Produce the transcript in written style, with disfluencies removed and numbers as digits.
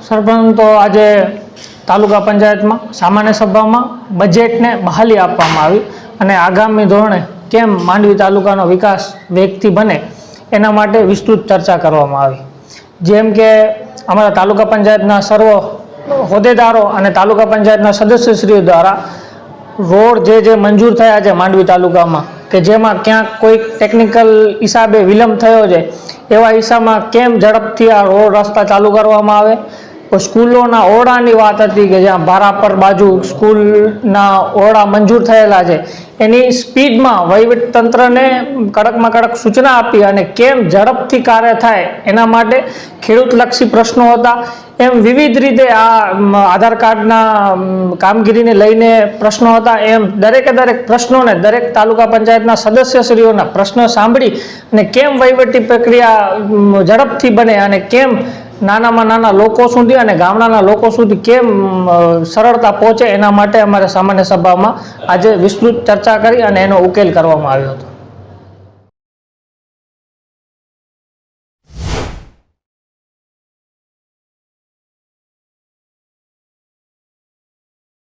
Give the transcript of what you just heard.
સરપંચ તો આજે તાલુકા પંચાયતમાં સામાન્ય સભામાં બજેટને બહાલી આપવામાં આવી અને આગામી ધોરણે કેમ માંડવી તાલુકાનો વિકાસ વેગથી બને એના માટે વિસ્તૃત ચર્ચા કરવામાં આવી। જેમ કે અમારા તાલુકા પંચાયતના સર્વ હોદ્દેદારો અને તાલુકા પંચાયતના સદસ્યશ્રીઓ દ્વારા રોડ જે મંજૂર થયા છે માંડવી તાલુકામાં કે જેમાં ક્યાંક કોઈ ટેકનિકલ હિસાબે વિલંબ થયો છે એવા હિસાબમાં કેમ ઝડપથી આ રોડ રસ્તા ચાલુ કરવામાં આવે। સ્કૂલોના ઓરડાની વાત હતી કે જ્યાં ભારાપર બાજુ સ્કૂલના ઓરડા મંજૂર થયેલા છે એની સ્પીડમાં વહીવટીતંત્રને કડકમાં કડક સૂચના આપી અને કેમ ઝડપથી કાર્ય થાય એના માટે ખેડૂતલક્ષી પ્રશ્નો હતા। એમ વિવિધ રીતે આ આધાર કાર્ડના કામગીરીને લઈને પ્રશ્નો હતા। એમ દરેક પ્રશ્નોને દરેક તાલુકા પંચાયતના સદસ્યશ્રીઓના પ્રશ્નો સાંભળી અને કેમ વહીવટી પ્રક્રિયા ઝડપથી બને અને કેમ નાનામાં નાના લોકો સુધી અને ગામડાના લોકો સુધી કેમ સરળતા પહોંચે એના માટે અમારે સામાન્ય સભામાં આજે વિસ્તૃત ચર્ચા કરી અને એનો ઉકેલ કરવામાં આવ્યો હતો।